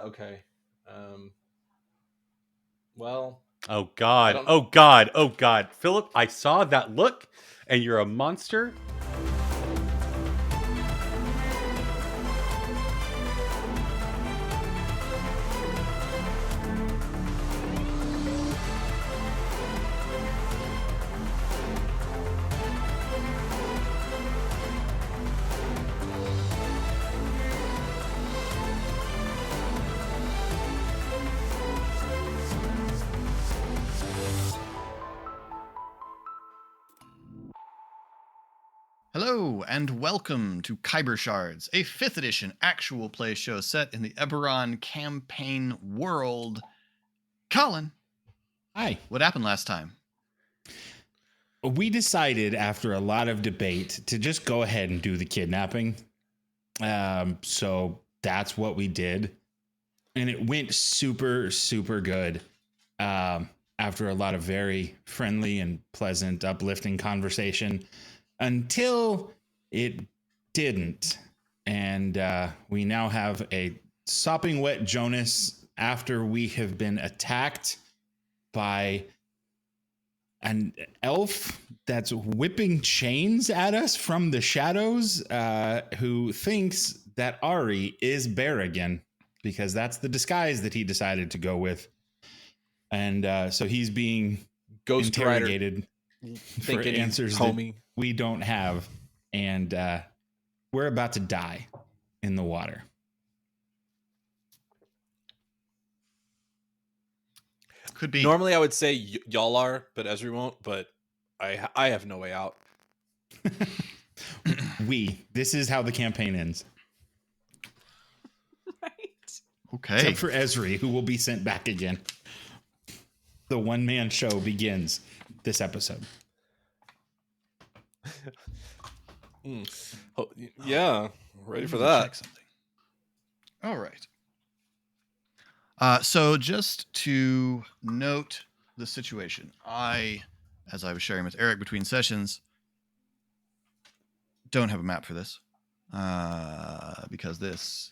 Okay. Um, well, Oh I God. don't. Oh God. Oh God. Philip, I saw that look and you're a monster. Hello, and welcome to Khyber Shards, a 5th edition actual play show set in the Eberron campaign world. Colin, Hi. what happened last time? We decided after a lot of debate to just go ahead and do the kidnapping. So that's what we did. And it went super, super good. After a lot of very friendly and pleasant, uplifting conversation until it didn't. And we now have a sopping wet Jonas after we have been attacked by an elf that's whipping chains at us from the shadows, who thinks that Ari is Berrigan because that's the disguise that he decided to go with. And so he's being Ghost interrogated for thinking answers that we don't have. And we're about to die in the water. Could be. Normally, I would say y'all are, but Ezri won't. But I have no way out. This is how the campaign ends. Right. Okay. Except for Ezri, who will be sent back again. The one-man show begins this episode. Oh, yeah, ready for Let me that. check something. All right. So just to note the situation, as I was sharing with Eric between sessions, don't have a map for this because this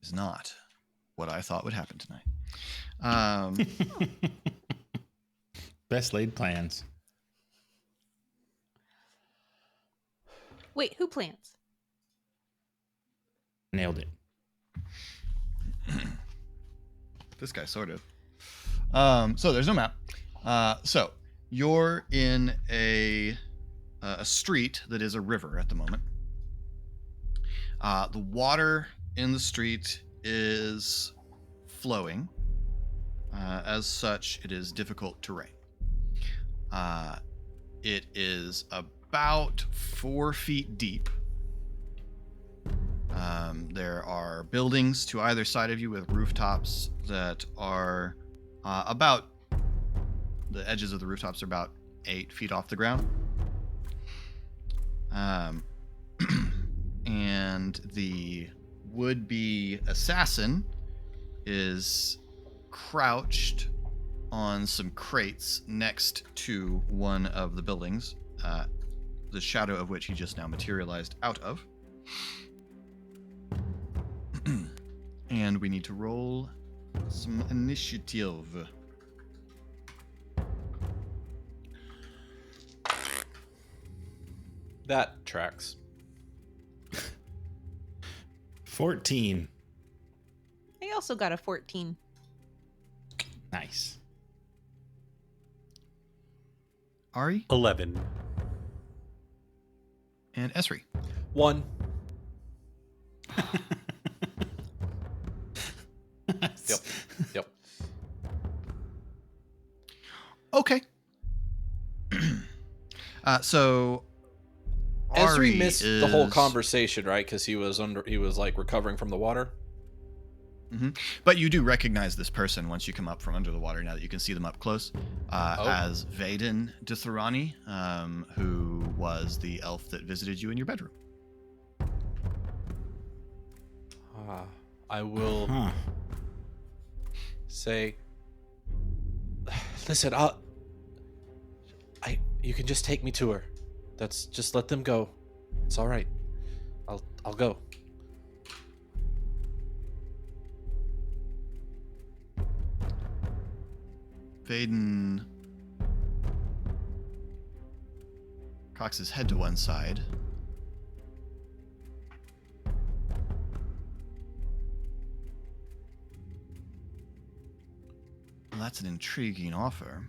is not what I thought would happen tonight. Best laid plans. Wait, who plants? Nailed it. This guy sort of. So there's no map. So you're in a street that is a river at the moment. The water in the street is flowing. As such, it is difficult terrain. It is about 4 feet deep. There are buildings to either side of you with rooftops that are about, the edges of the rooftops are about 8 feet off the ground. And the would-be assassin is crouched on some crates next to one of the buildings, the shadow of which he just now materialized out of. And we need to roll some initiative. That tracks. 14. I also got a 14. Nice. Ari 11. and Esri. 1. Yep. Okay. So Ezri Ari missed the whole conversation, right? Because he was like recovering from the water. Mm-hmm. But you do recognize this person once you come up from under the water, now that you can see them up close, as Vaden Dithorani, who was the elf that visited you in your bedroom. I will say, listen, you can just take me to her. Just let them go. It's all right. I'll go. Vaden cocks his head to one side. Well, that's an intriguing offer.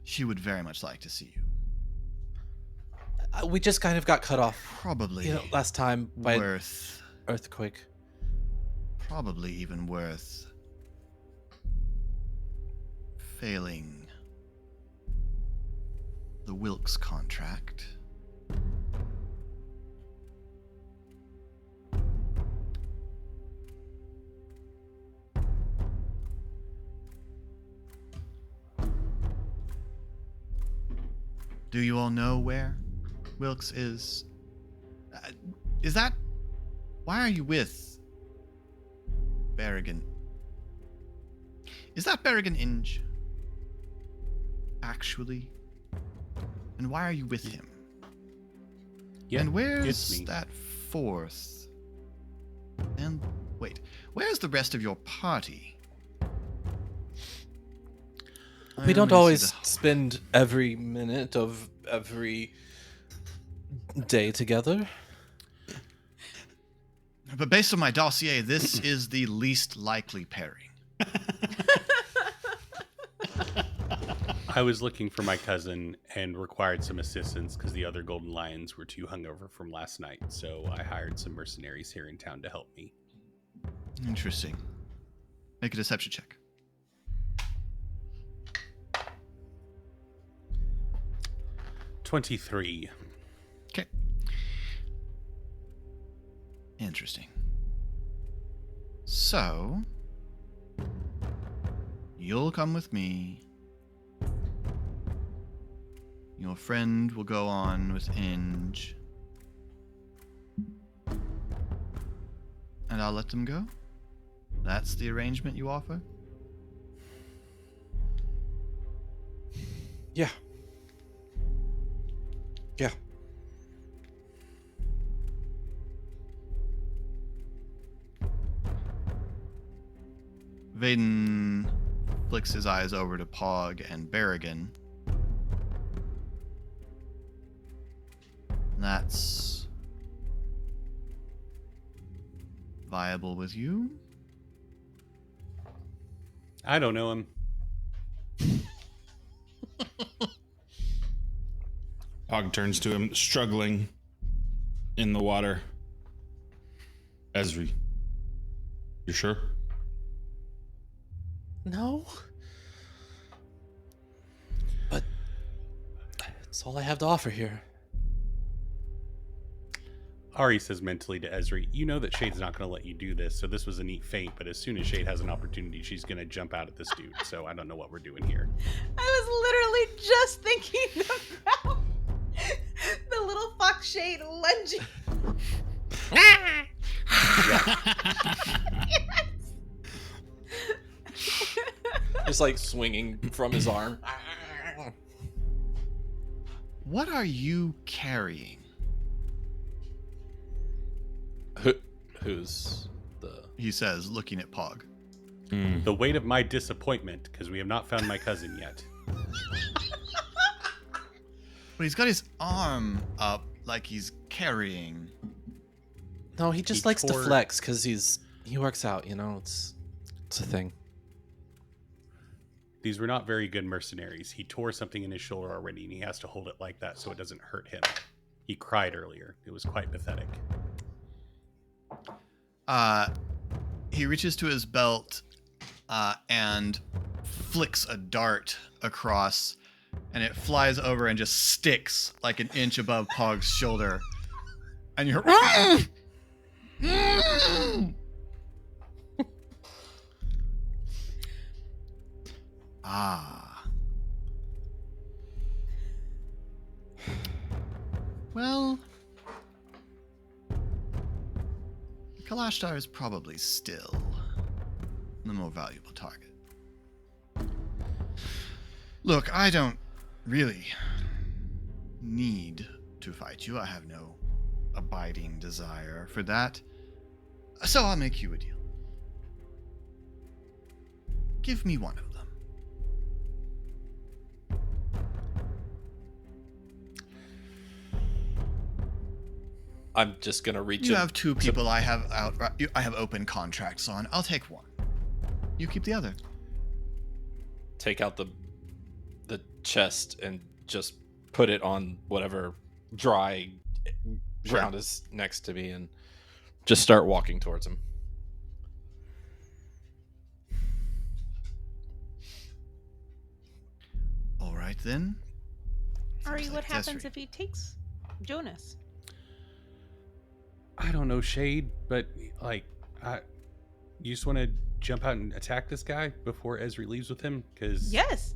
She would very much like to see you. We just kind of got cut off, Probably last time by worth, earthquake. probably even worth failing the Wilkes contract. Do you all know where Wilkes is? Is that... Why are you with Berrigan? Is that Berrigan Inge? Actually? And why are you with him? Yeah, And it's where's me. that fourth? And wait, where's the rest of your party? We I don't only see always the- spend every minute of every day together. But based on my dossier, this is the least likely pairing. I was looking for my cousin and required some assistance because the other Golden Lions were too hungover from last night. So I hired some mercenaries here in town to help me. Interesting. Make a deception check. 23. Okay. Interesting. So, you'll come with me. Your friend will go on with Inge. And I'll let them go? That's the arrangement you offer? Yeah. Yeah. Vaden flicks his eyes over to Pog and Berrigan. That's viable with you? I don't know him. Pog turns to him, struggling in the water. Ezri, you sure? No. But that's all I have to offer here. Ari says mentally to Ezri, you know that Shade's not going to let you do this, so this was a neat feint, but as soon as Shade has an opportunity, she's going to jump out at this dude, so I don't know what we're doing here. I was literally just thinking about the little fox shade lunging. Just like swinging from his arm. What are you carrying? Who's the... He says, looking at Pog. The weight of my disappointment, because we have not found my cousin yet. But he's got his arm up like he's carrying. No, he just He likes to tore- flex because he works out, you know? It's a thing. These were not very good mercenaries. He tore something in his shoulder already, and he has to hold it like that so it doesn't hurt him. He cried earlier. It was quite pathetic. He reaches to his belt and flicks a dart across, and it flies over and just sticks like an inch above Pog's shoulder. And you're... Ah. Well, Kalashtar is probably still the more valuable target. Look, I don't really need to fight you. I have no abiding desire for that. So I'll make you a deal. Give me one of them. I'm just gonna reach You in have two people I have open contracts on. I'll take one. You keep the other. take out the chest and just put it on whatever dry ground is next to me and just start walking towards him. All right then. Ari, Seems what like happens Tessri. if he takes Jonas? I don't know, Shade, but like, you just want to jump out and attack this guy before Ezri leaves with him? Because Yes.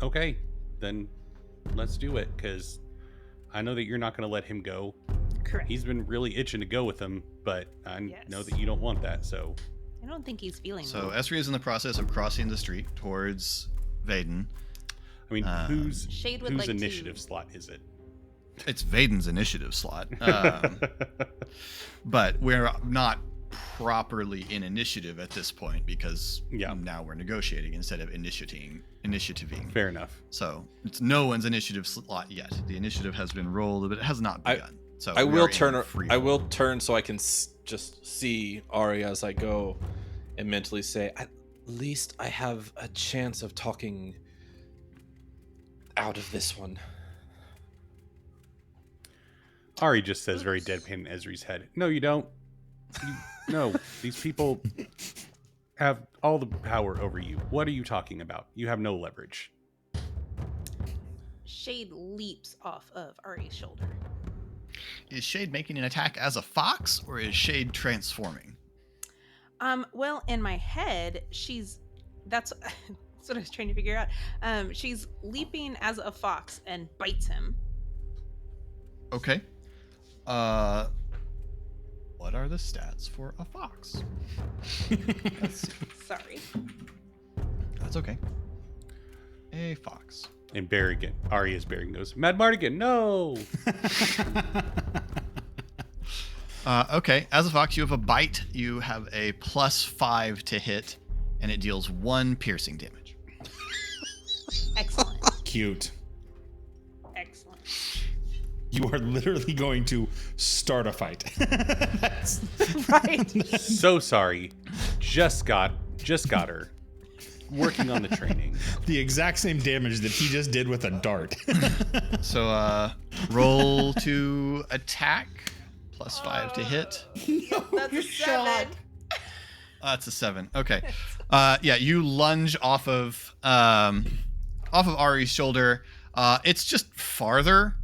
Okay, then let's do it. Because I know that you're not going to let him go. Correct. He's been really itching to go with him, but I know that you don't want that. So I don't think he's feeling So well. Esri is in the process of crossing the street towards Vaden. I mean, whose Shade would like initiative to... slot is it? It's Vaden's initiative slot. But we're not properly in initiative at this point because now we're negotiating instead of initiativing. Fair enough. So it's no one's initiative slot yet. The initiative has been rolled, but it has not begun. So I we will are in turn. free I roll. will turn so I can just see Ari as I go, and mentally say, "At least I have a chance of talking out of this one." Ari just says very deadpan in Ezri's head. No, you don't. No, these people have all the power over you. What are you talking about? You have no leverage. Shade leaps off of Ari's shoulder. Is Shade making an attack as a fox, or is Shade transforming? Well, in my head, that's what I was trying to figure out. She's leaping as a fox and bites him. Okay. What are the stats for a fox? Sorry. That's okay. A fox. And Berrigan, Arya's Berrigan goes, Mad Mardigan, no! Okay, as a fox, you have a bite. You have a +5 to hit, and it deals 1 piercing damage. Excellent. Cute. Excellent. You are literally going to start a fight. That's Right. So sorry. Just got her. Working on the training. the exact same damage that he just did with a dart. So, roll to attack. +5 to hit. That's a 7. That's a 7. Okay. Yeah, you lunge off of Ari's shoulder. It's just farther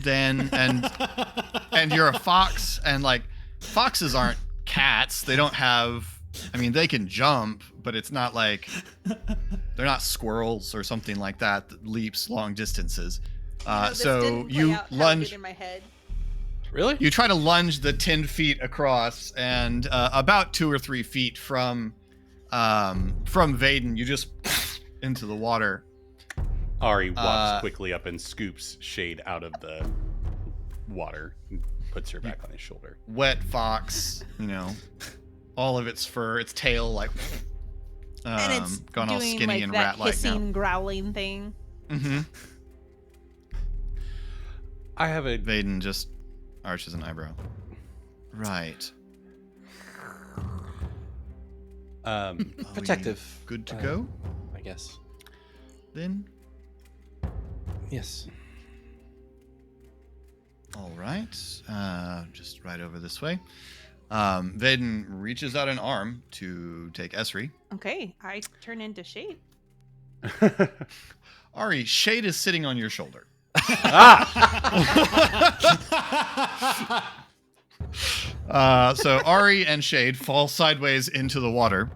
than and you're a fox, and like foxes aren't cats. They don't have. I mean, they can jump, but it's not like they're not squirrels or something like that leaps long distances. So you lunge. In my head. Really? You try to lunge the 10 feet across, and about 2 or 3 feet from Vaden, you just into the water. Ari walks quickly up and scoops Shade out of the water and puts her back on his shoulder. Wet fox, all of its fur, its tail, like And it's gone all doing skinny like and that rat-like hissing, now. growling thing. Mm-hmm. I have a Vaden just arches an eyebrow. Right. Are we Protective. good to go, I guess. then? Yes. All right. Just right over this way. Vaden reaches out an arm to take Esri. Okay, I turn into Shade. Ari, Shade is sitting on your shoulder. So Ari and Shade fall sideways into the water.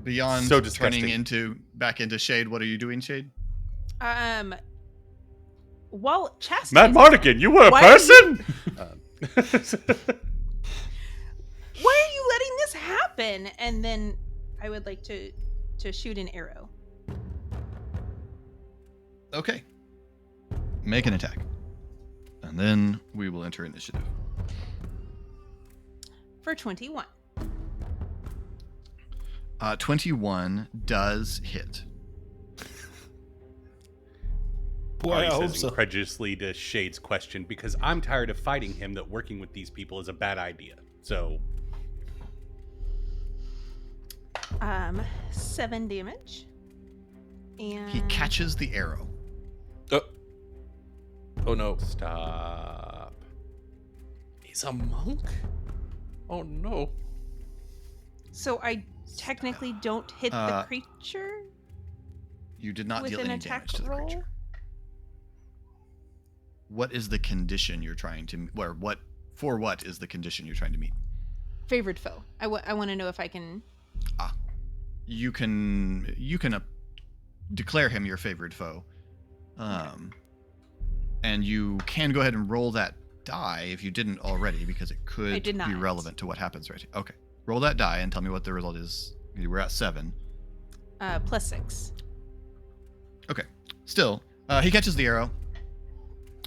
Beyond So disgusting. turning back into Shade, what are you doing, Shade? While chastising... Mad Mardigan, you were a Why are person? Why are you letting this happen? And then I would like to shoot an arrow. Okay. make an attack. And then we will enter initiative. For 21. 21 does hit. Boy, Ari I hope says so. incredulously to Shade's question, because I'm tired of fighting him that working with these people is a bad idea. So 7 damage. And He catches the arrow. Oh no. stop. He's a monk? Oh no. So I technically don't hit the creature You did not with deal an any attack damage to the roll? creature. What is the condition you're trying to, or what is the condition you're trying to meet? Favored foe. I want to know if I can. You can declare him your favored foe, and you can go ahead and roll that die if you didn't already, because it could did be not. relevant to what happens right here. Okay, roll that die and tell me what the result is. We're at 7. +6. Okay, still, he catches the arrow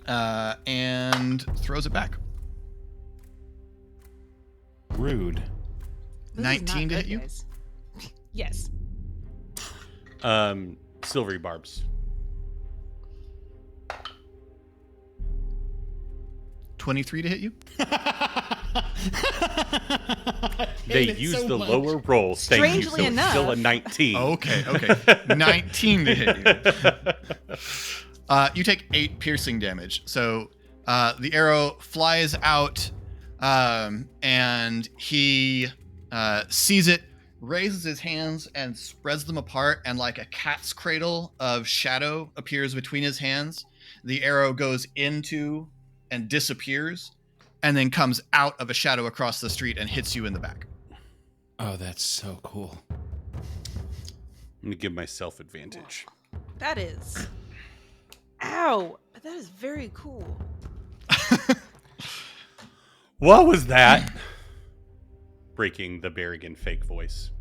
and throws it back. Rude. This is 19 not to good, hit you? guys. Yes. Silvery barbs. 23 to hit you? They used the lower roll. Thank you. So Strangely it's still a enough. 19. Okay. 19 to hit you. You take 8 piercing damage. So the arrow flies out, and he sees it, raises his hands and spreads them apart, and like a cat's cradle of shadow appears between his hands. The arrow goes into and disappears, and then comes out of a shadow across the street and hits you in the back. Oh, that's so cool. I'm gonna give myself advantage. That is. Ow! But that is very cool. What was that? Breaking the Berrigan fake voice.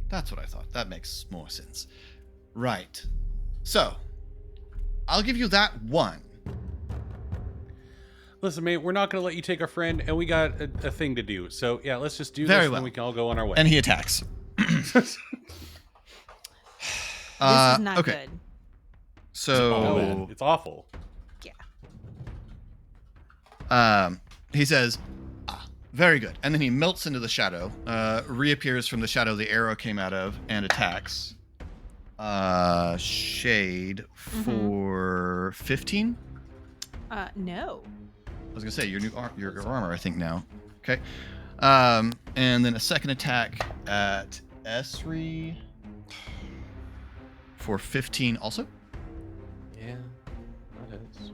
That's what I thought. That makes more sense. Right. So, I'll give you that 1. Listen, mate, we're not gonna let you take our friend, and we got a thing to do. So yeah, let's just do Very this, and well. then we can all go on our way. And he attacks. This is not okay. good. So, It's awful. Yeah. he says, very good. And then he melts into the shadow, reappears from the shadow the arrow came out of, and attacks. Shade for 15? No. I was gonna say your armor, I think now. Okay. And then a second attack at Esri for 15 also. Yeah, that is.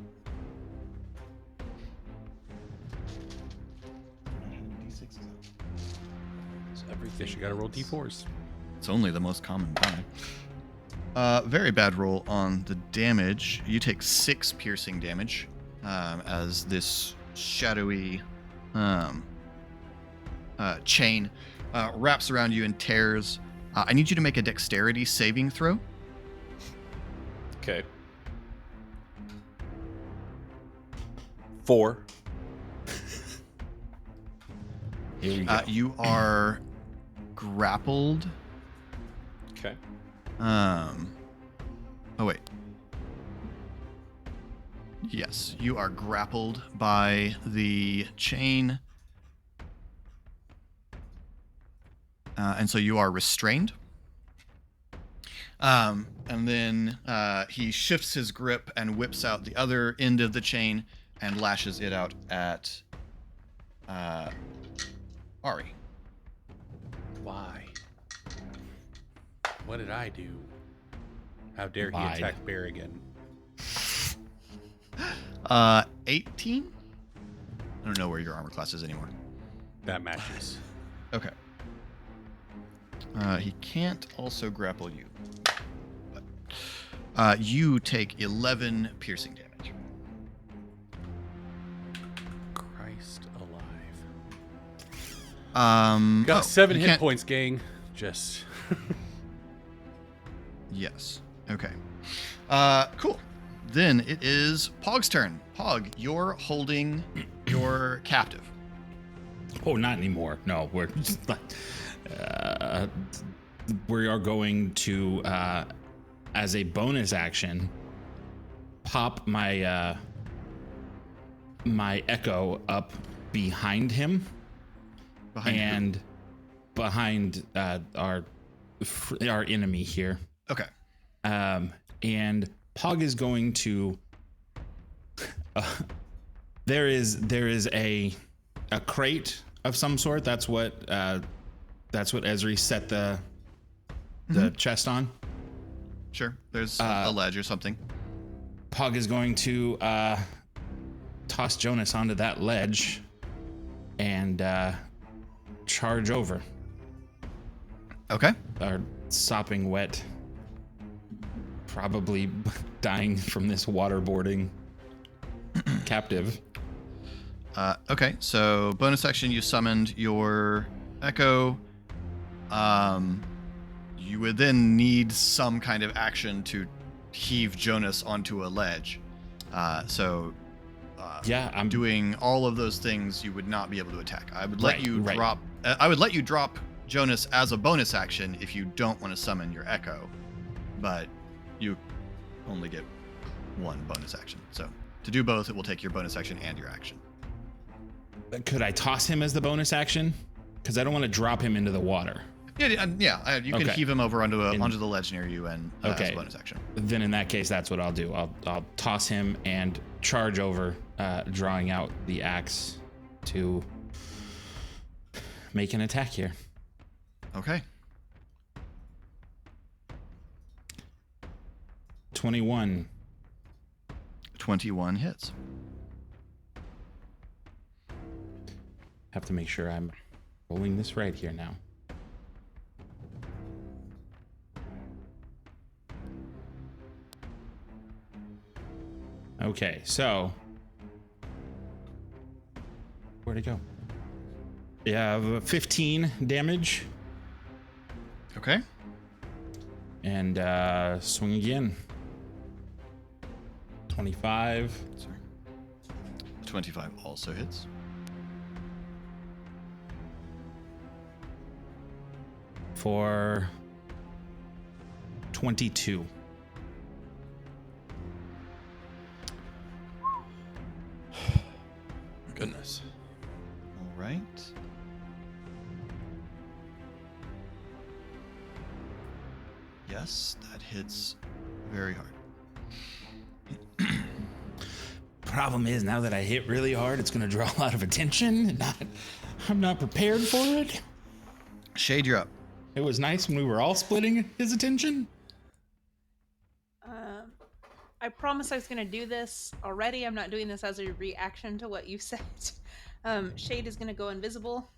So everything. Guess you gotta roll d4s. It's only the most common die. Very bad roll on the damage. You take 6 piercing damage as this shadowy chain wraps around you and tears. I need you to make a dexterity saving throw. Okay. 4. Here you go. You are grappled. Okay. Oh wait. Yes, you are grappled by the chain. And so you are restrained. And then he shifts his grip and whips out the other end of the chain and lashes it out at Ari. Why? What did I do? How dare he Lied. attack Berrigan? 18? I don't know where your armor class is anymore. That matches. Okay. He can't also grapple you. But, you take 11 piercing damage. Christ alive. Got 7 you hit can't- points, gang. Just. Yes. Okay. Cool. Then it is Pog's turn. Pog, you're holding your captive. Oh, not anymore. No, we are going to, as a bonus action, pop my my echo up behind him, Behind behind our enemy here. Okay. And Pog is going to. There is a crate of some sort. That's what Ezri set the chest on. Sure. There's a ledge or something. Pog is going to toss Jonas onto that ledge and charge over. Okay. Our sopping wet, probably dying from this waterboarding captive. Okay, so bonus action, you summoned your echo. You would then need some kind of action to heave Jonas onto a ledge. Yeah, I'm doing all of those things. You would not be able to attack. I would let you right. drop. I would let you drop Jonas as a bonus action if you don't want to summon your echo, but you only get one bonus action. So to do both, it will take your bonus action and your action. Could I toss him as the bonus action? Because I don't want to drop him into the water. You can Okay. heave him over onto the ledge near you and as a bonus action. Then in that case, that's what I'll do. I'll toss him and charge over, drawing out the axe to make an attack here. Okay. 21. 21 hits. Have to make sure I'm rolling this right here now. Okay, so where'd it go? Yeah, 15 damage. Okay. And swing again. 25. Sorry. 25 also hits. For 22. Goodness. All right. Yes, that hits very hard. Problem is, now that I hit really hard, it's going to draw a lot of attention. And I'm not prepared for it. Shade, you're up. It was nice when we were all splitting his attention. I promised I was going to do this already. I'm not doing this as a reaction to what you said. Shade is going to go invisible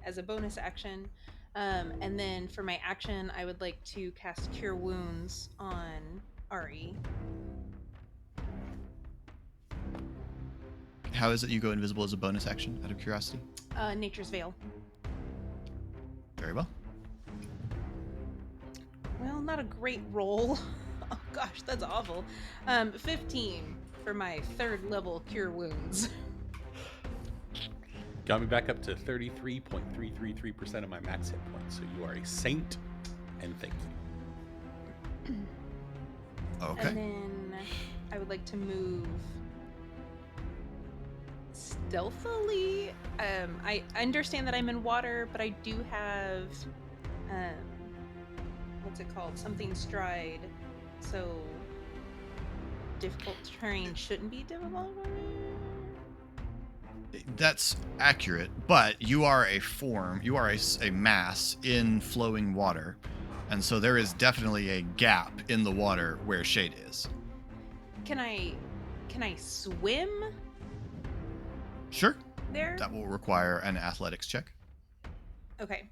as a bonus action. And then for my action, I would like to cast Cure Wounds on Ari. How is it you go invisible as a bonus action, out of curiosity? Nature's Veil. Very well. Well, not a great roll. Oh gosh, that's awful. 15 for my 3rd level Cure Wounds. Got me back up to 33.333% of my max hit points. So you are a saint, and thank you. Okay. And then I would like to move stealthily. I understand that I'm in water, but I do have what's it called? Something stride. So difficult terrain shouldn't be difficult for me. That's accurate, but you are a form, you are a mass in flowing water, and so there is definitely a gap in the water where Shade is. Can I swim Sure. there? That will require an athletics check. Okay.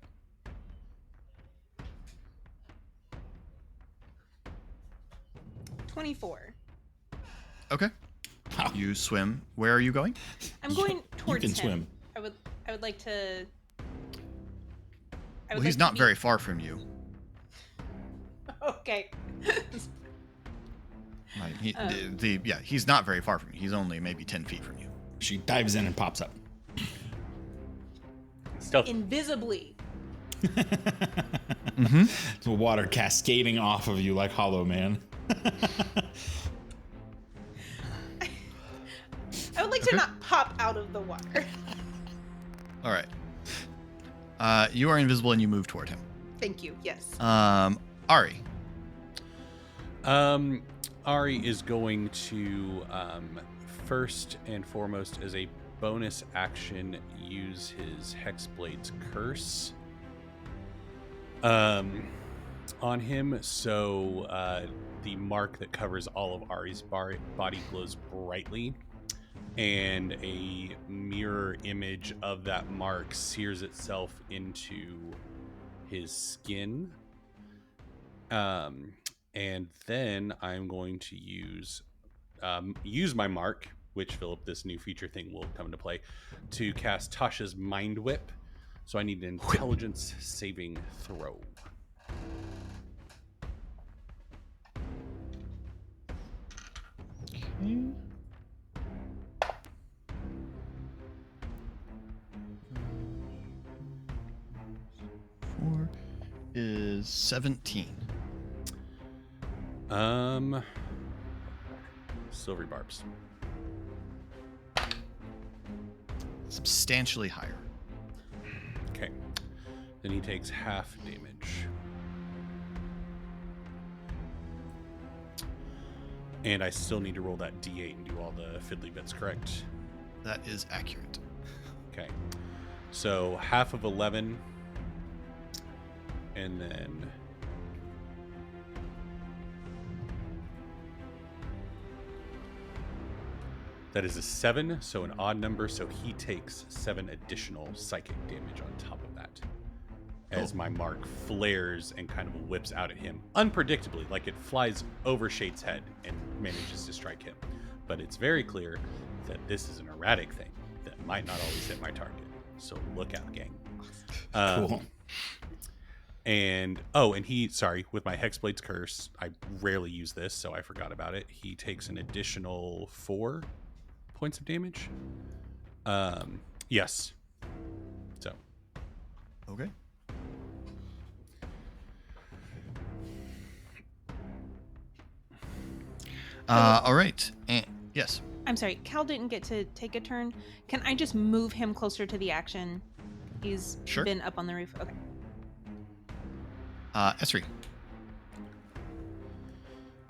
(24). Okay. Wow. You swim. Where are you going? I'm going towards can him. swim. I would like to. Well, he's not very far from you. Okay. Right, he's not very far from you. He's only maybe 10 feet from you. She dives in and pops up. Stealth. Invisibly. The water cascading off of you like Hollow Man. I would like to not pop out of the water. All right. You are invisible and you move toward him. Thank you. Yes. Ari. Ari is going to first and foremost, as a bonus action, use his Hexblade's Curse on him. So the mark that covers all of Ari's body glows brightly, and a mirror image of that mark sears itself into his skin. And then I'm going to use my mark, which, Philip, this new feature thing will come into play, to cast Tasha's Mind Whip. So I need an intelligence saving throw. Okay. 4 is 17. Silvery barbs. Substantially higher. Okay. Then he takes half damage. And I still need to roll that D8 and do all the fiddly bits, correct? That is accurate. Okay. So half of 11. And then... that is a 7, so an odd number, so he takes 7 additional psychic damage on top of that. As my mark flares and kind of whips out at him unpredictably, like it flies over Shade's head and manages to strike him. But it's very clear that this is an erratic thing that might not always hit my target. So look out, gang. Cool. And he, with my Hexblade's Curse, I rarely use this, so I forgot about it. He takes an additional 4 points of damage. Yes. So. Okay. All right. And yes. I'm sorry. Cal didn't get to take a turn. Can I just move him closer to the action? He's been up on the roof. Okay. Esri.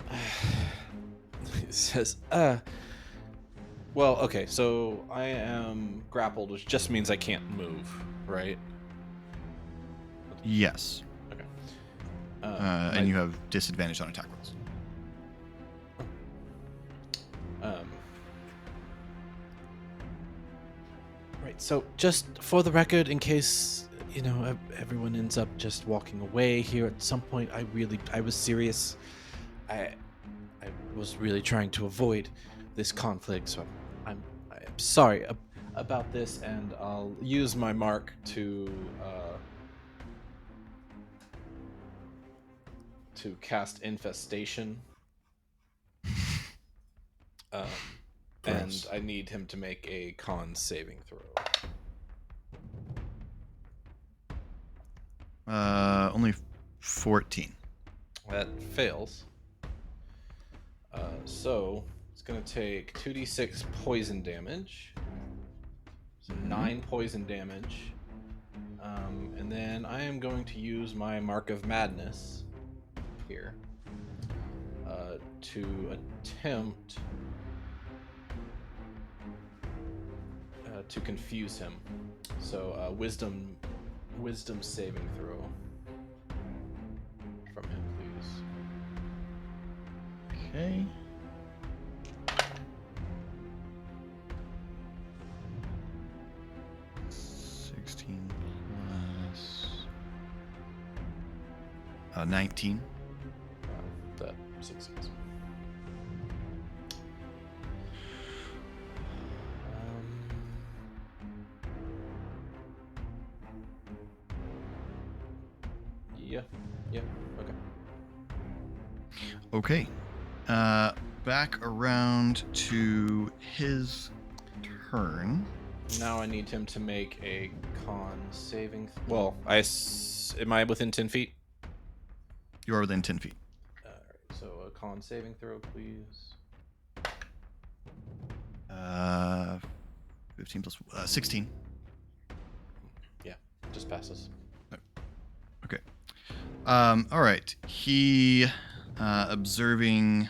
It says, well, okay, so I am grappled, which just means I can't move, right? Yes. Okay. And you have disadvantage on attack rolls. Right, so just for the record, in case, everyone ends up just walking away here at some point, I was serious. I was really trying to avoid this conflict, so I'm sorry about this, and I'll use my mark to cast Infestation. And I need him to make a con saving throw. Only 14. That fails. So it's going to take 2d6 poison damage. So 9 poison damage. And then I am going to use my Mark of Madness here to attempt to confuse him. So wisdom saving throw from him, please. Okay. Plus 19. That succeeds. Yeah, okay. Okay. Back around to his turn. Now I need him to make a con saving. Well, am I within 10 feet? You are within 10 feet. All right, so a con saving throw, please. 15 plus 16. Yeah, just passes. Okay. All right. He, observing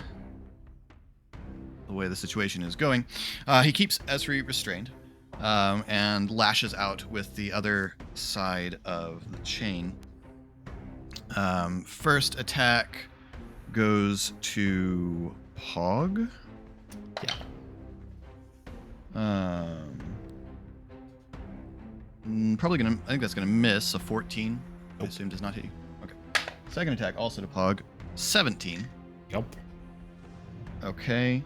the way the situation is going, he keeps Esri restrained, and lashes out with the other side of the chain. First attack goes to Pog. Yeah. Probably gonna. I think that's gonna miss a 14. I assume does not hit you. Okay. Second attack also to Pog. 17. Yep. Okay.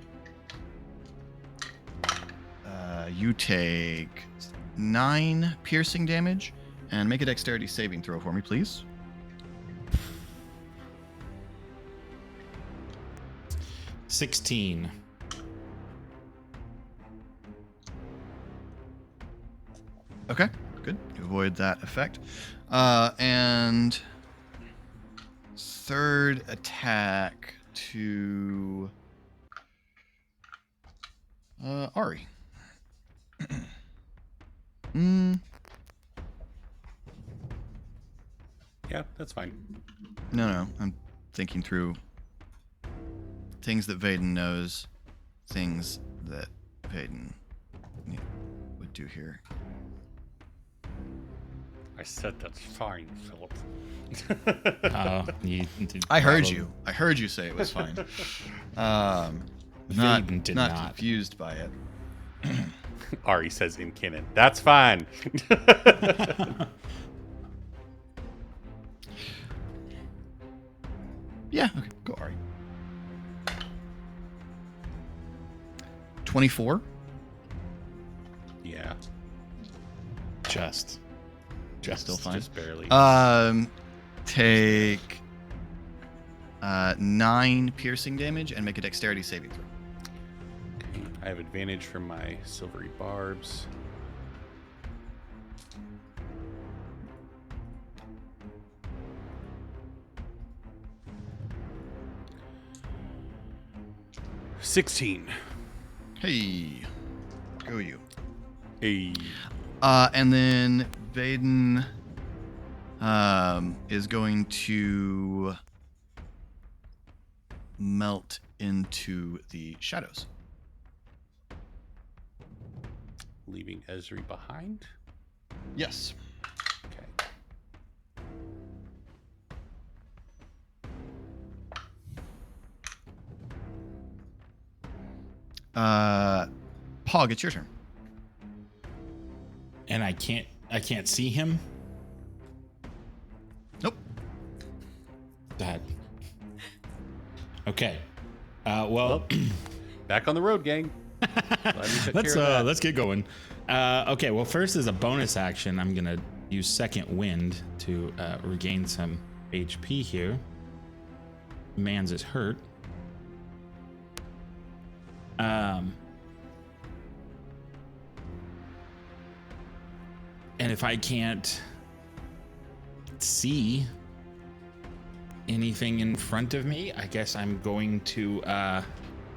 You take 9 piercing damage, and make a dexterity saving throw for me, please. $16. Okay, good. You avoid that effect. And third attack to Ari. Yeah, that's fine. No, I'm thinking through things that Vaden knows, things that Vaden would do here. I said that's fine, Philip. I heard you. I heard you say it was fine. Vaden did not not. confused by it. Ari says in canon, that's fine. Yeah, okay, go Ari. 24. Yeah, Just Still fine. just barely. Take 9 piercing damage and make a dexterity saving throw. Okay. I have advantage from my silvery barbs. $16. Hey, go you. Hey. And then Vaden is going to melt into the shadows. Leaving Esri behind? Yes. Okay. Pog, it's your turn. and I can't see him. Nope. That. Okay. Well, Back on the road, gang. let's get going. Okay. Well, first as a bonus action, I'm gonna use Second Wind to regain some HP here. Mans is hurt. And if I can't see anything in front of me, I guess I'm going to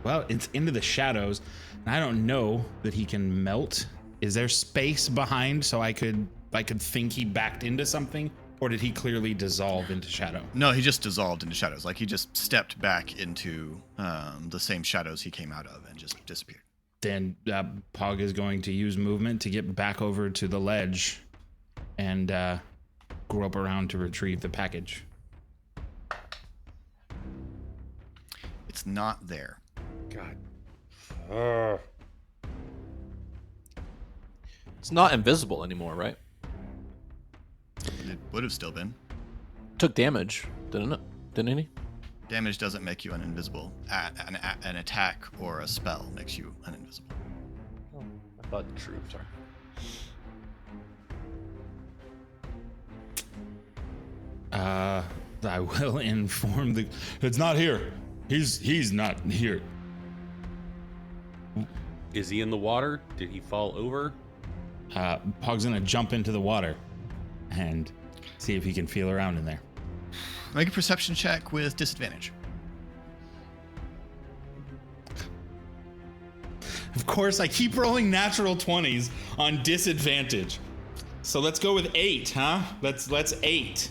well, it's into the shadows, and I don't know that he can melt. Is there space behind so I could think he backed into something, or did he clearly dissolve into shadow? No, he just dissolved into shadows. Like he just stepped back into the same shadows he came out of and just disappeared. Then Pog is going to use movement to get back over to the ledge and grope around to retrieve the package. It's not there. God. It's not invisible anymore, right? It would have still been. Took damage, didn't it? Didn't he? Damage doesn't make you uninvisible. An attack or a spell makes you uninvisible. Oh, I thought true. Sorry. I will inform the. It's not here. He's not here. Is he in the water? Did he fall over? Pog's gonna jump into the water and see if he can feel around in there. Make a perception check with disadvantage. Of course, I keep rolling natural 20s on disadvantage. So let's go with 8, huh? Let's 8.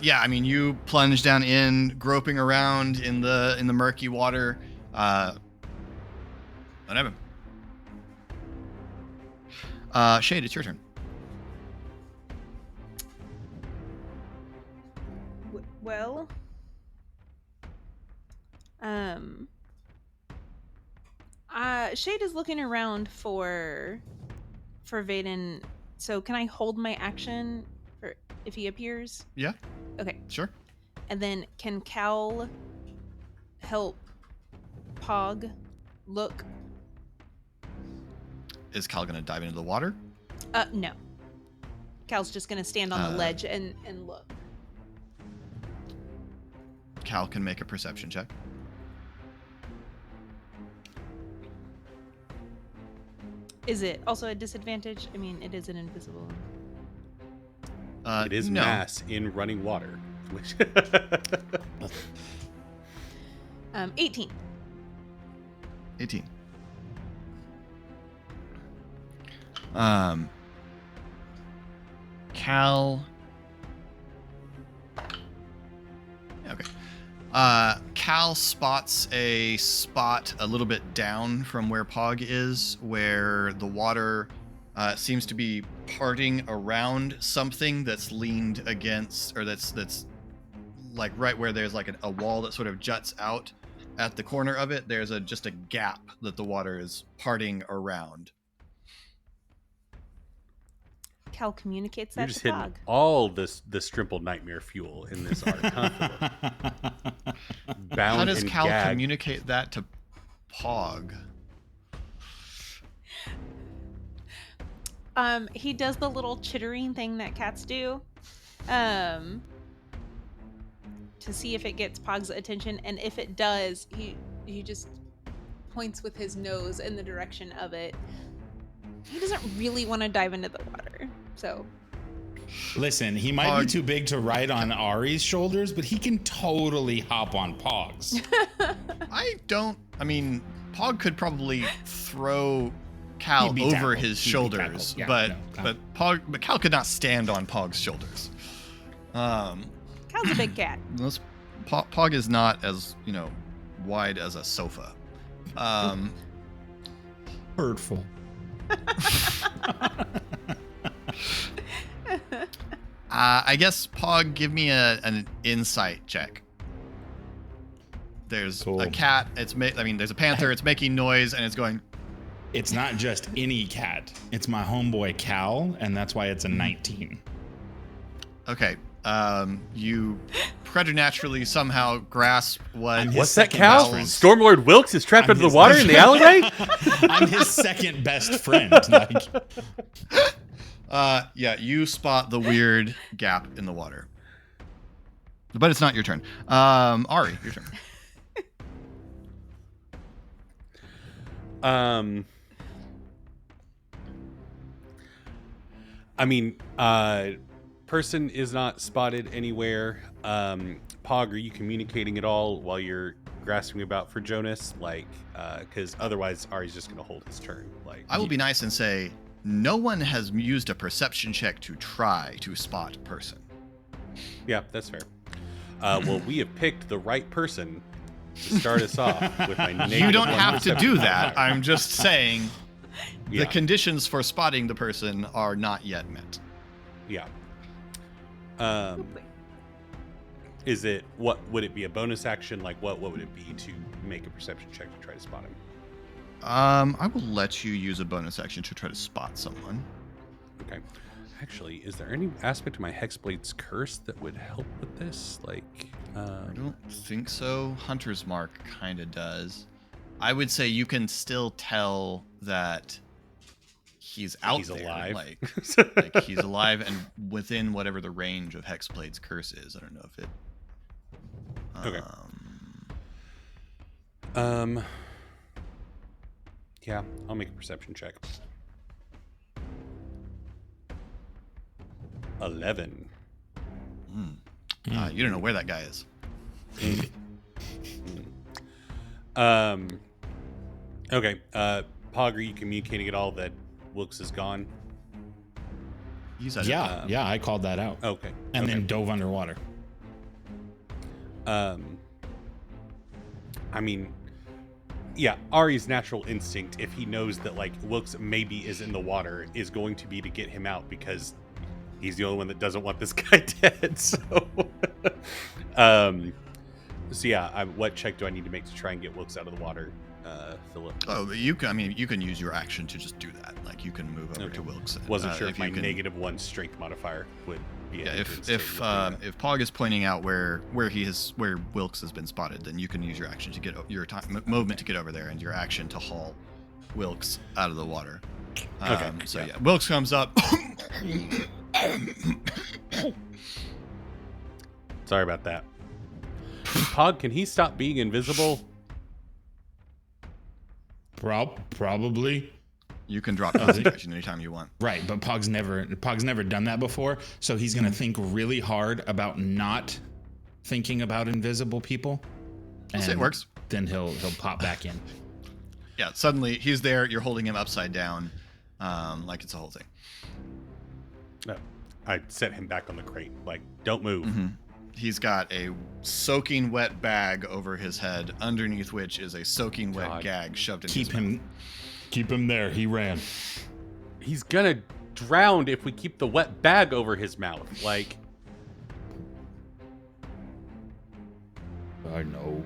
Yeah, I mean, you plunge down in, groping around in the murky water. Whatever. Shade, it's your turn. Well, Shade is looking around for Vaden. So can I hold my action for if he appears? Yeah, Okay. sure. And then can Cal help Pog look? Is Cal gonna dive into the water? No. Cal's just gonna stand on the ledge and look. Cal can make a perception check. Is it also a disadvantage? I mean, it is an invisible. It is no. mass in running water. Which 18. 18. Cal. Okay. Cal spots a spot a little bit down from where Pog is, where the water seems to be parting around something that's leaned against, or that's like right where there's like a wall that sort of juts out at the corner of it. There's just a gap that the water is parting around. Cal communicates you're that just to hitting Pog. all the Strimple nightmare fuel in this arc. Bound How does and Cal gagged. communicate that to Pog? He does the little chittering thing that cats do, to see if it gets Pog's attention, and if it does, he just points with his nose in the direction of it. He doesn't really want to dive into the water, so. Listen, he might be too big to ride on Ari's shoulders, but he can totally hop on Pog's. I mean, Pog could probably throw Cal He'd be over tackled. his He'd be shoulders, tackled. but Yeah, but Cal could not stand on Pog's shoulders. Cal's a big cat. Pog is not as, wide as a sofa. Hurtful. I guess Pog, give me an insight check. There's Cool. a cat. There's a panther. It's making noise and it's going. It's not just any cat. It's my homeboy Cal, and that's why it's a 19. Okay. You preternaturally somehow grasp what. I'm his What's that, second Cal? best friend. Stormlord Wilkes is trapped I'm under the his water best in the alleyway? I'm his second best friend. Yeah, you spot the weird gap in the water. But it's not your turn. Ari, your turn. Person is not spotted anywhere. Pog, are you communicating at all while you're grasping about for Jonas? Because otherwise Ari's just going to hold his turn. I will be nice and say, no one has used a perception check to try to spot person. Yeah, that's fair. Well, we have picked the right person to start us off with my negative You don't one have to perception do that. modifier. I'm just saying Yeah. the conditions for spotting the person are not yet met. Yeah. Is it, what would it be, a bonus action? What would it be to make a perception check to try to spot him? I will let you use a bonus action to try to spot someone. Okay. Actually, is there any aspect of my Hexblade's curse that would help with this? I don't think so. Hunter's Mark kind of does. I would say you can still tell that he's out He's there. alive. Like he's alive and within whatever the range of Hexblade's curse is. I don't know if it. Okay. Yeah, I'll make a perception check. 11. You don't know where that guy is. Okay. Pog, are you communicating at all that Wilkes is gone? You said Yeah, I called that out. Okay. And okay. then dove underwater. I mean, yeah, Ari's natural instinct, if he knows that like Wilkes maybe is in the water, is going to be to get him out because he's the only one that doesn't want this guy dead. So, what check do I need to make to try and get Wilkes out of the water, Philip? Oh, you can use your action to just do that. Like you can move over to Wilkes. Wasn't sure if you my can- -1 strength modifier would be. Yeah, if Pog is pointing out where Wilkes has been spotted, then you can use your action to get your movement to get over there, and your action to haul Wilkes out of the water. Wilkes comes up. Sorry about that. Pog, can he stop being invisible? Probably. You can drop concentration anytime you want. Right, but Pog's never done that before, so he's gonna think really hard about not thinking about invisible people. I'll say it works. Then he'll pop back in. Yeah, suddenly he's there. You're holding him upside down, like it's a whole thing. No, I set him back on the crate. Like, don't move. Mm-hmm. He's got a soaking wet bag over his head, underneath which is a soaking wet gag shoved in his mouth. Keep him there. He ran. He's gonna drown if we keep the wet bag over his mouth. Like, I know.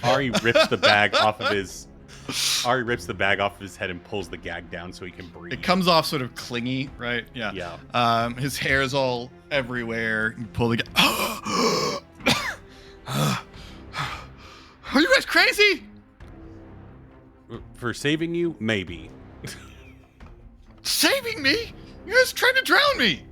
Ari rips the bag off of his head and pulls the gag down so he can breathe. It comes off sort of clingy, right? Yeah. Yeah. His hair's all everywhere. You pull the gag. Are you guys crazy? For saving you, maybe. Saving me? You guys trying to drown me?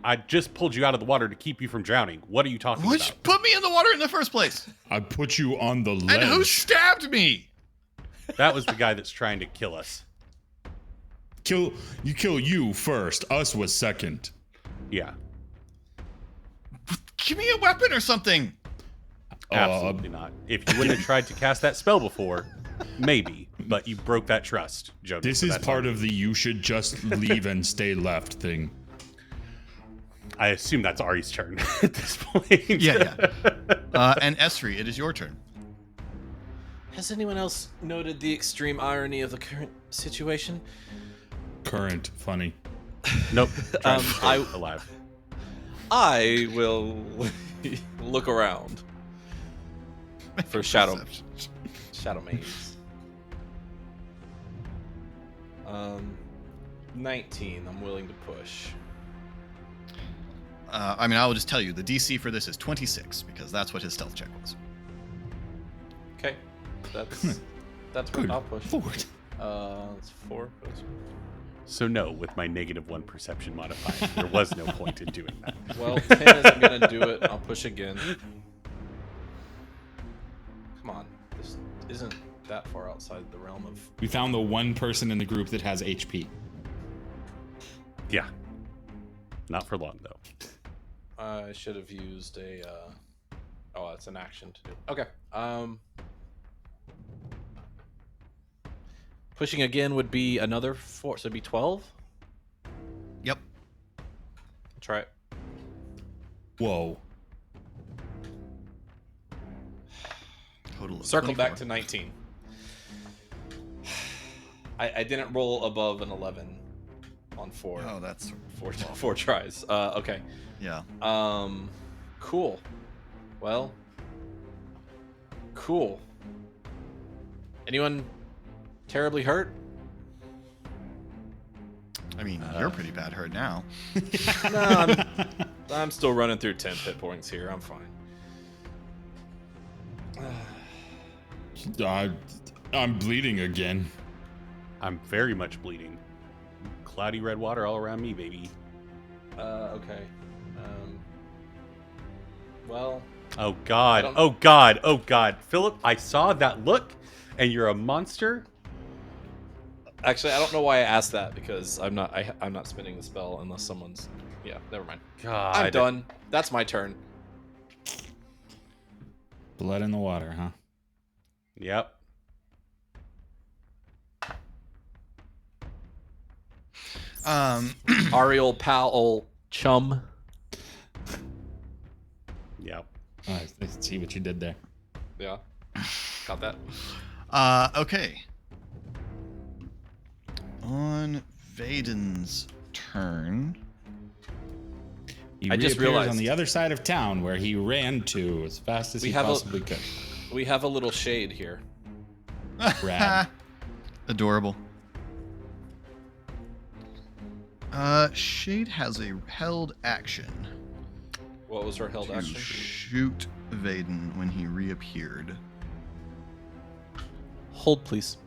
I just pulled you out of the water to keep you from drowning. What are you talking Why'd you about? put me in the water in the first place? I put you on the ledge. And who stabbed me? That was the guy that's trying to kill us. Kill you first. Us was second. Yeah. Give me a weapon or something. Absolutely not. If you wouldn't have tried to cast that spell before, maybe. But you broke that trust, Joker. This is part of the you should just leave and stay left thing. I assume that's Ari's turn at this point. Yeah. And Esri, it is your turn. Has anyone else noted the extreme irony of the current situation? Current funny. Nope. Trying to stay alive. I will look around for shadow maze. 19. I'm willing to push. I will just tell you, the DC for this is 26, because that's what his stealth check was. Okay, that's what I'll push. Lord. It's 4. So no, with my -1 perception modifier, there was no point in doing that. Well, 10 isn't gonna do it. I'll push again. Come on, this isn't that far outside the realm of. We found the one person in the group that has HP. Yeah. Not for long though. I should have used a. Oh, it's an action to do. Okay. Pushing again would be another 4, so it'd be 12. Yep. Try it. Whoa. Total of Circle 24. back to 19. I didn't roll above an 11 on 4. Oh, that's Four tries. Okay. yeah. Cool. Well. Cool. Anyone terribly hurt? I mean, you're pretty bad hurt now. No, I'm still running through 10 hit points here. I'm fine. I'm bleeding again. I'm very much bleeding. cloudy red water all around me, baby. Okay. Well, Oh God! don't- Oh God! Oh God! Philip, I saw that look, and you're a monster. actually, I don't know why I asked that because I'm not. I'm not spinning the spell unless someone's. Yeah, never mind. God, I'm done. That's my turn. Blood in the water, huh? Yep. Ariel, pal, chum. Yep. Oh, I see what you did there. Yeah, got that. Okay. On Vaden's turn. He I just reappears realized- on the other side of town where he ran to as fast as We he have a- possibly could. We have a little shade here. Rad. Adorable. Shade has a held action What was her held to action? shoot Vaden when he reappeared. Hold, please.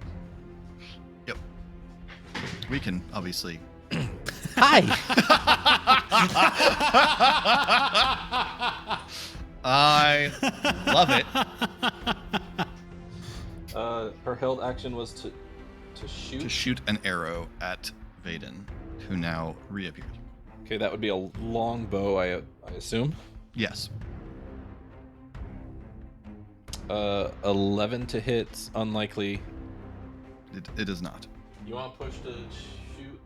Yep. We can obviously. Hi. I love it. Her held action was to shoot. To shoot an arrow at Vaden, who now reappeared. Okay, that would be a long bow, I assume. Yes. 11 to hit, unlikely. It is not. You want to push to shoot?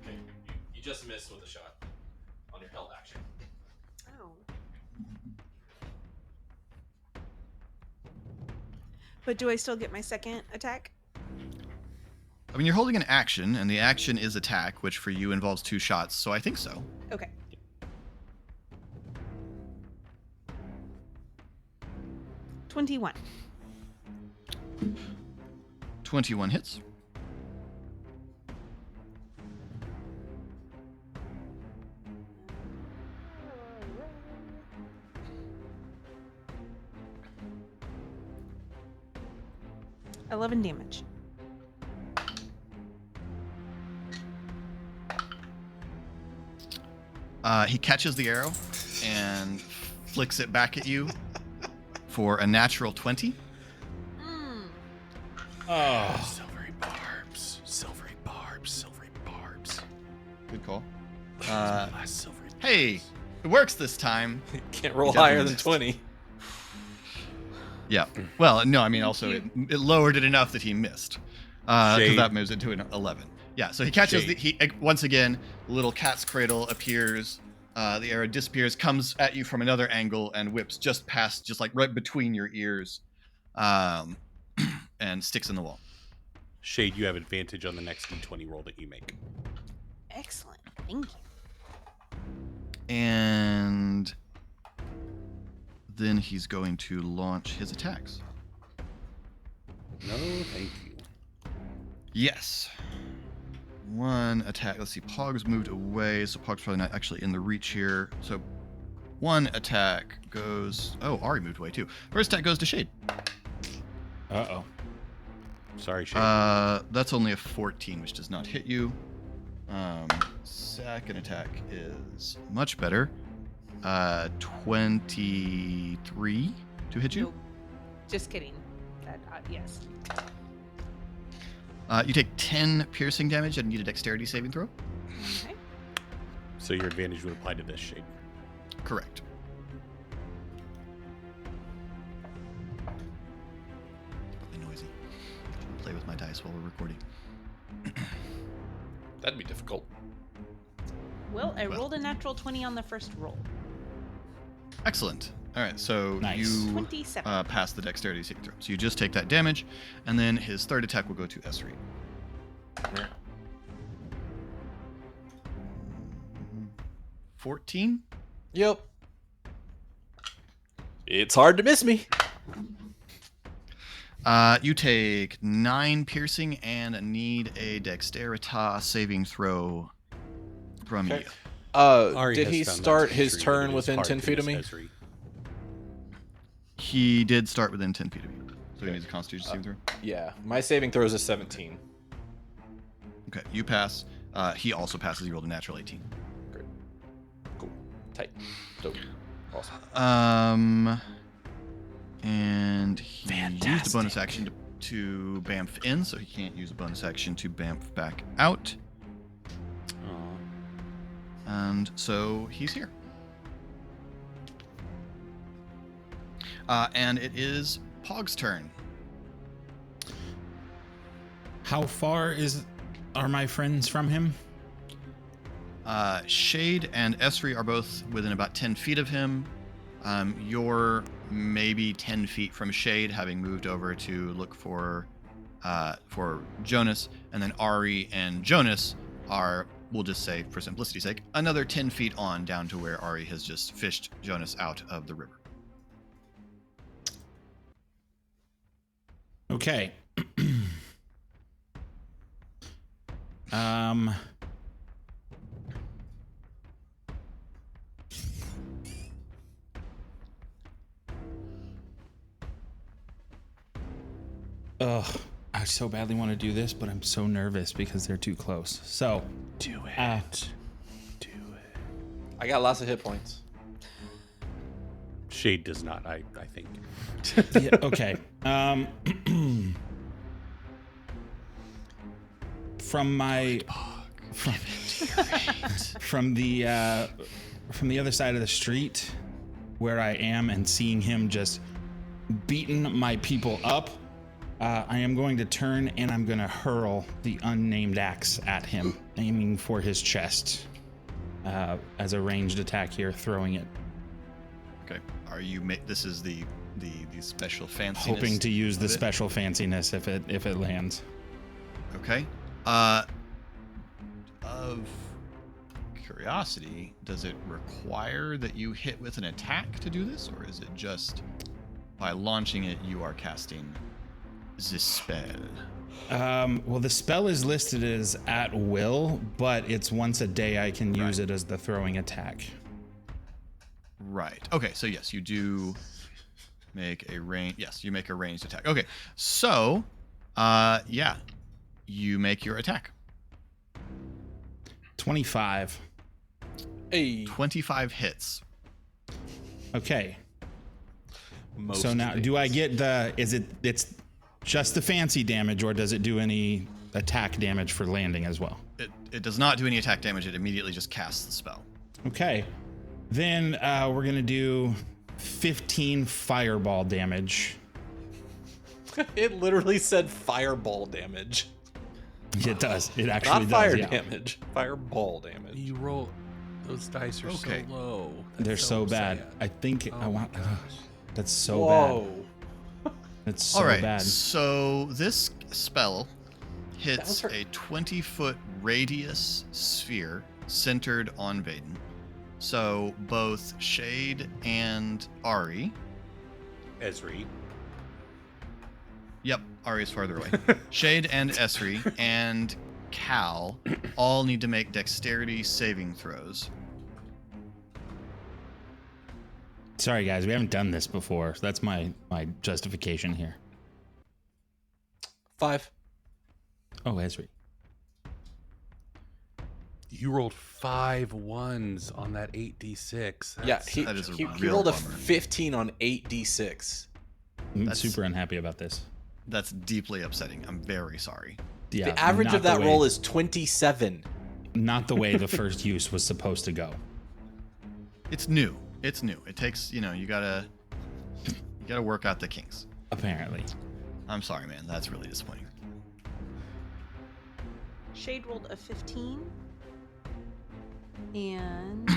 Okay, you just missed with a shot on your held action. Oh. But do I still get my second attack? I mean, you're holding an action, and the action is attack, which for you involves 2 shots, so I think so. Okay. $21. 21 hits. $11 damage. He catches the arrow and flicks it back at you for a natural 20. Oh, Silvery barbs, silvery barbs, silvery barbs. Good call. Last silvery. Hey, it works this time. Can't roll definitely higher than missed. 20. Yeah. Well, no, I mean, also it lowered it enough that he missed. Because Shade. that moves it to an 11. Yeah, so he catches Shade. once again, little cat's cradle appears. The arrow disappears, comes at you from another angle, and whips just past, just like right between your ears, and sticks in the wall. Shade, you have advantage on the next d20 roll that you make. Excellent. Thank you. And then he's going to launch his attacks. No, thank you. Yes. One attack. Let's see. Pog's moved away, so Pog's probably not actually in the reach here. So one attack goes. Oh, Ari moved away too. First attack goes to Shade. uh-oh. Sorry, Shade. That's only a 14, which does not hit you. Second attack is much better. 23 to hit you. Nope. Just kidding. That, yes. You take 10 piercing damage and need a dexterity saving throw. Okay. So your advantage would apply to this, Shade. Correct. Probably noisy. I'll play with my dice while we're recording. That'd be difficult. Well, I rolled a natural 20 on the first roll. Excellent. All right, so Nice. you 27. pass the dexterity saving throw. So you just take that damage, and then his third attack will go to Esri. 14. Yep. It's hard to miss me. You take 9 piercing and need a dexterity saving throw from Okay. you. Ari Did has he found that start to be his true, turn that it is within hard 10 to feet of miss me? Esri. He did start within 10 feet of you. So he needs a Constitution saving throw. Yeah, my saving throw is a 17. Okay, you pass. He also passes. He rolled a natural 18. Great. Cool. Tight. Dope. Awesome. And he used a bonus action to bamf in, so he can't use a bonus action to bamf back out. And so he's here. And it is Pog's turn. How far are my friends from him? Shade and Esri are both within about 10 feet of him. You're maybe 10 feet from Shade, having moved over to look for Jonas, and then Ari and Jonas are, we'll just say for simplicity's sake, another 10 feet on down to where Ari has just fished Jonas out of the river. Okay. Ugh, I so badly want to do this, but I'm so nervous because they're too close. So, Do it. Do it. I got lots of hit points. Shade does not, I think. yeah, okay. From the other side of the street where I am and seeing him just beating my people up, I am going to turn and I'm going to hurl the unnamed axe at him, aiming for his chest as a ranged attack here, throwing it. Okay. Are you? This is the special fanciness. Hoping to use the special fanciness if it lands. Okay. Of curiosity, does it require that you hit with an attack to do this, or is it just by launching it you are casting this spell? Well, the spell is listed as at will, but it's once a day I can use it as the throwing attack. Right. Okay, so yes, you do make a range. Yes, you make a ranged attack. Okay, so, yeah, you make your attack. 25. Hey. 25 hits. Okay. Most So now, days. do I get it's just the fancy damage, or does it do any attack damage for landing as well? It does not do any attack damage. It immediately just casts the spell. Okay. Then we're going to do 15 fireball damage. It literally said fireball damage. It does. It actually Not fire does. Yeah. damage. Fireball damage. You roll, those dice are Okay. so low. They're so bad. sad. I think I want. Gosh. That's so Whoa. bad. That's so All right, bad. so this spell hits was her- a 20-foot radius sphere centered on Vaden. So both Shade and Ari. Esri. Yep, Ari is farther away. Shade and Esri and Cal all need to make dexterity saving throws. Sorry, guys. We haven't done this before. So that's my justification here. 5. Oh, Esri. You rolled 5 ones on that 8d6. Yeah, That's he real rolled a bummer. 15 on 8d6. I'm That's- super unhappy about this. That's deeply upsetting. I'm very sorry. Yeah, The average not of that the way- roll is 27. not the way the first use was supposed to go. It's new. It's new. It takes, you gotta work out the kinks. Apparently. I'm sorry, man. That's really disappointing. Shade rolled a 15. And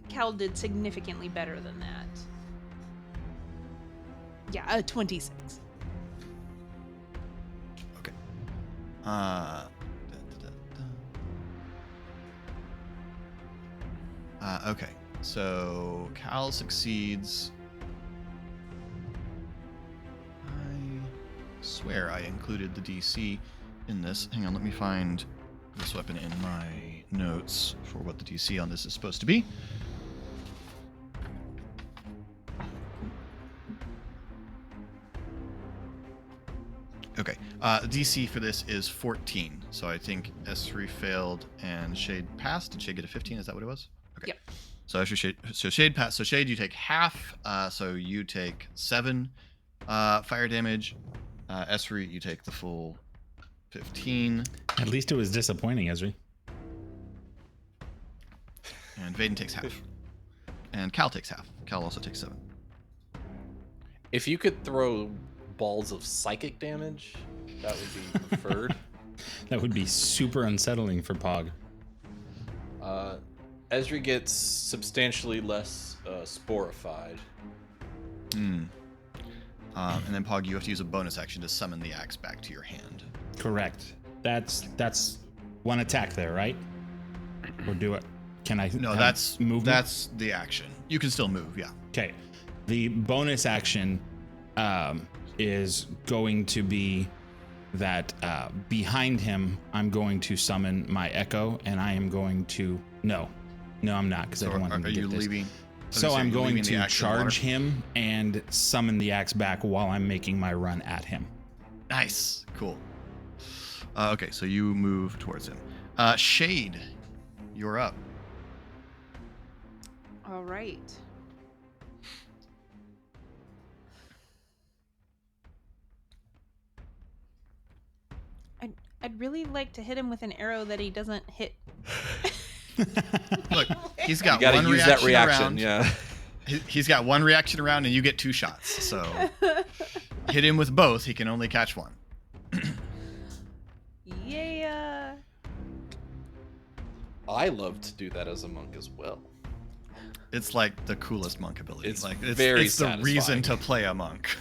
Cal did significantly better than that. Yeah, 26. Okay. Okay. So Cal succeeds. I swear I included the DC in this. Hang on, let me find this weapon in my notes for what the DC on this is supposed to be. Okay. DC for this is 14. So I think S3 failed and Shade passed. Did Shade get a 15? Is that what it was? Okay. Yep. So Shade passed. So Shade, you take half. So you take 7 fire damage. S3, you take the full 15. At least it was disappointing, Ezra. And Vaden takes half. And Cal takes half. Cal also takes 7. If you could throw balls of psychic damage, that would be preferred. That would be super unsettling for Pog. Ezri gets substantially less sporified. And then Pog, you have to use a bonus action to summon the axe back to your hand. Correct. That's one attack there, right? Or do it? Can I? No, have that's movement? That's the action. You can still move, yeah. Okay. The bonus action is going to be that behind him, I'm going to summon my echo, and I am going to no, I'm not, because I don't want him to get this. Leaving? So I'm going to the charge him and summon the axe back while I'm making my run at him. Nice, cool. Okay, so you move towards him. Shade, you're up. All right. I'd really like to hit him with an arrow that he doesn't hit. Look, he's got You gotta one use reaction, that reaction, around. yeah. He's got one reaction around, and you get 2 shots. So hit him with both. He can only catch one. Yeah. I love to do that as a monk as well. It's like the coolest monk ability. It's like very it's the reason satisfying. to play a monk.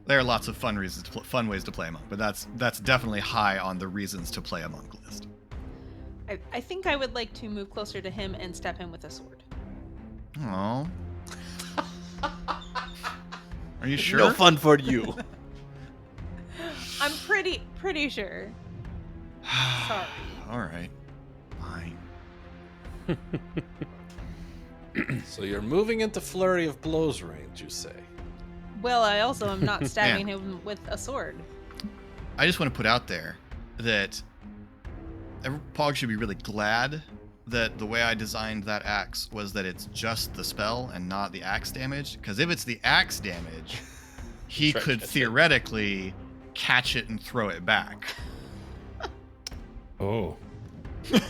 There are lots of fun reasons, fun ways to play a monk, but that's definitely high on the reasons to play a monk list. I think I would like to move closer to him and stab him with a sword. Oh. Are you sure? No fun for you. I'm pretty sure. Sorry. All right. Fine. So you're moving into flurry of blows range, you say? Well, I also am not stabbing him with a sword. I just want to put out there that Pog should be really glad that the way I designed that axe was that it's just the spell and not the axe damage. Because if it's the axe damage, he Try to could catch it. theoretically catch it and throw it back. Oh.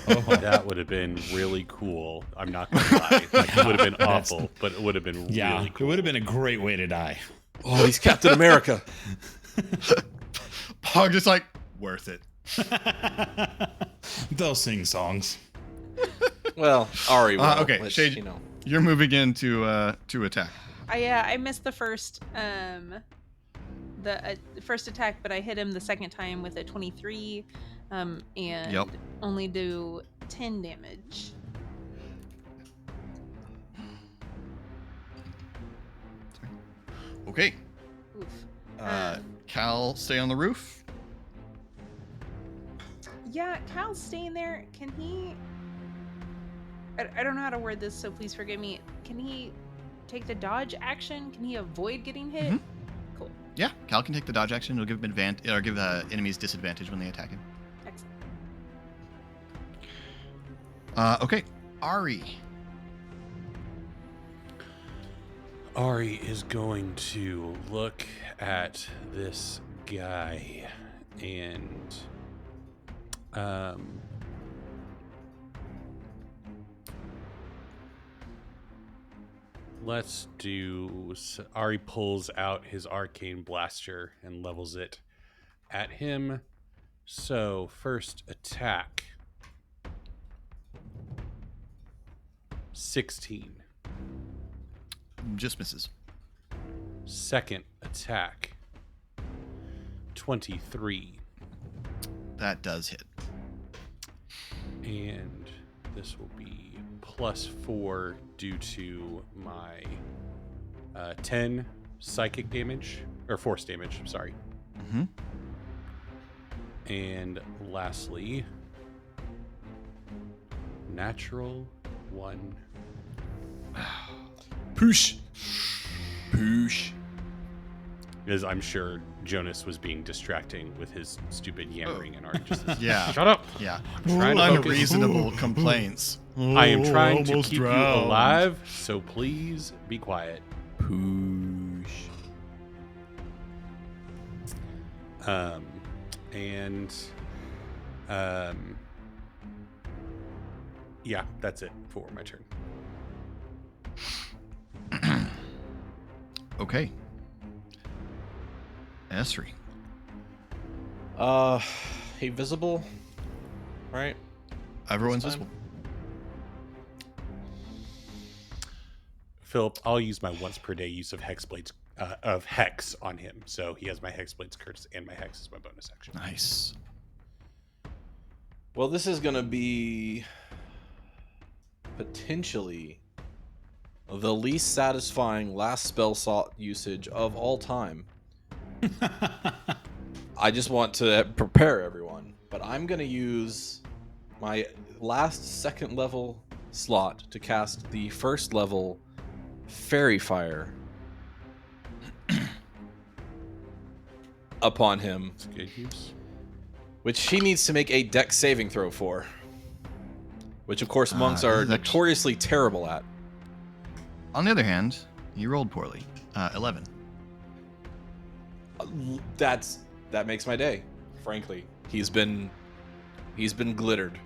That would have been really cool. I'm not gonna lie. Like, it would have been awful, but it would have been Yeah, really cool. it would have been a great way to die. Oh, he's Captain America. Pog just like, worth it. They'll sing songs. Well, Ari will. Okay, which, Shade, you know. you're moving in to attack. I missed the first first attack, but I hit him the second time with a 23, and Yep. only do 10 damage. Okay. Oof. Cal, stay on the roof. Yeah, Cal's staying there. Can he? I don't know how to word this, so please forgive me. Can he take the dodge action? Can he avoid getting hit? Mhm. Cool. Yeah, Cal can take the dodge action. It'll give him advantage, or give enemies disadvantage when they attack him. Excellent. Okay, Ari. Ari is going to look at this guy and let's do. Ari pulls out his arcane blaster and levels it at him. So first attack, 16. Just misses. Second attack, 23. That does hit. And this will be +4 due to my 10 psychic damage, or force damage, I'm sorry. Mm-hmm. And lastly, natural 1. Poosh. Poosh. As I'm sure Jonas was being distracting with his stupid yammering and Artie just says, Yeah. shut up. Yeah. I'm trying to focus. Unreasonable complaints. I am trying to Almost keep you drowned. alive, so please be quiet. Poosh. Yeah, that's it for my turn. Okay. Esri. He visible, right? Everyone's This time? visible. Philip, I'll use my once per day use of hex blades of hex on him. So he has my hex blades curse and my hex is my bonus action. Nice. Well, this is gonna be potentially the least satisfying last spell slot usage of all time. I just want to prepare everyone, but I'm gonna use my last second level slot to cast the first level Fairy Fire upon him, That's good use. which he needs to make a dex saving throw for, which of course monks are this is notoriously terrible at. On the other hand, you rolled poorly. 11. That makes my day. Frankly, he's been glittered.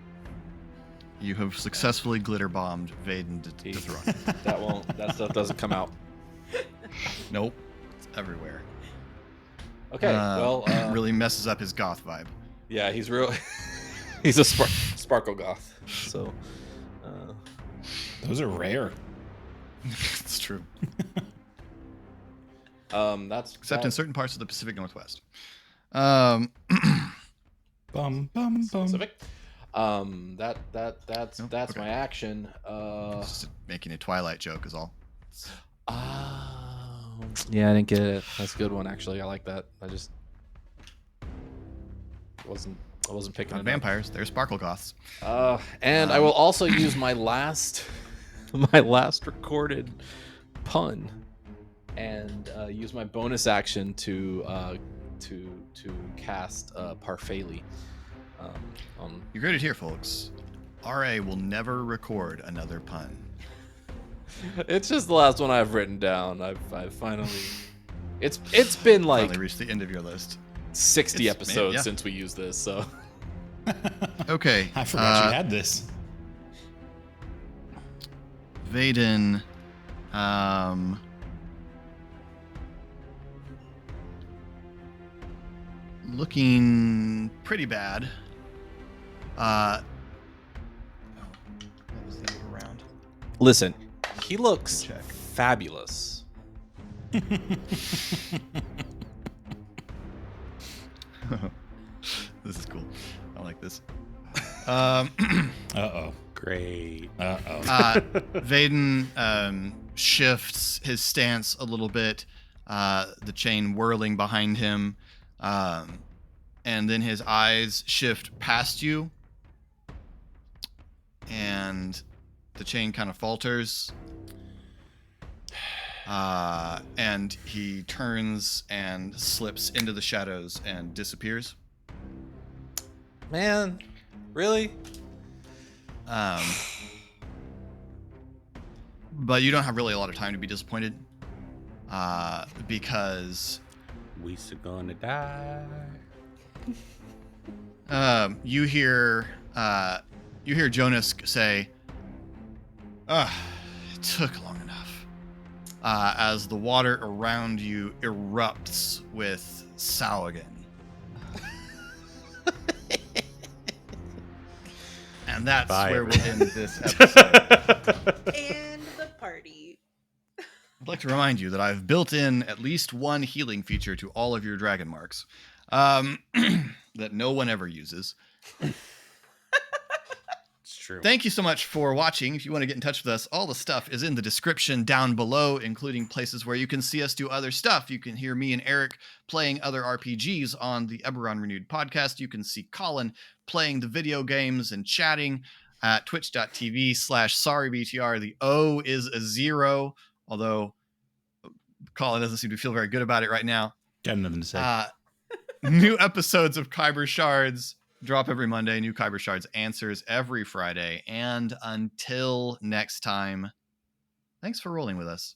You have successfully glitter bombed Vaden He- Dethrone. That stuff doesn't come out. Nope. It's everywhere. Okay, Really messes up his goth vibe. yeah, he's real. He's a sparkle goth. So, Those are rare. It's true. that's Except in certain parts of the Pacific Northwest. Um, Bum bum bum. specific. That's Nope, okay. my action. just making a Twilight joke is all. Yeah, I didn't get it. That's a good one, actually. I like that. I wasn't picking Not it up. vampires, they're sparkle goths. And I will also use my last recorded pun, and use my bonus action to cast Parfaili. You heard it here, folks. RA will never record another pun. It's just the last one I've written down. I've finally. It's been like Finally reached the end of your list. 60 It's- episodes yeah. since we used this, so. Okay. I forgot you had this. Vaden, looking pretty bad. That was the other round. Listen, he looks Check. fabulous. This is cool. I like this. Uh-oh. Great. Uh-oh. Vaden shifts his stance a little bit, the chain whirling behind him, and then his eyes shift past you, and the chain kind of falters, and he turns and slips into the shadows and disappears. Man, really? But you don't have really a lot of time to be disappointed, because We's gonna die. you hear Jonas say, it took long enough, as the water around you erupts with Sawagan. And that's Bye, where we'll everyone. end this episode. And the party. I'd like to remind you that I've built in at least one healing feature to all of your dragon marks, that no one ever uses. It's true. Thank you so much for watching. If you want to get in touch with us, all the stuff is in the description down below, including places where you can see us do other stuff. You can hear me and Eric playing other RPGs on the Eberron Renewed podcast. You can see Colin playing the video games and chatting at twitch.tv/sorrybtr. The O is a 0, although Colin doesn't seem to feel very good about it right now. Got nothing to say. New episodes of Khyber Shards drop every Monday. New Khyber Shards answers every Friday. And until next time, thanks for rolling with us.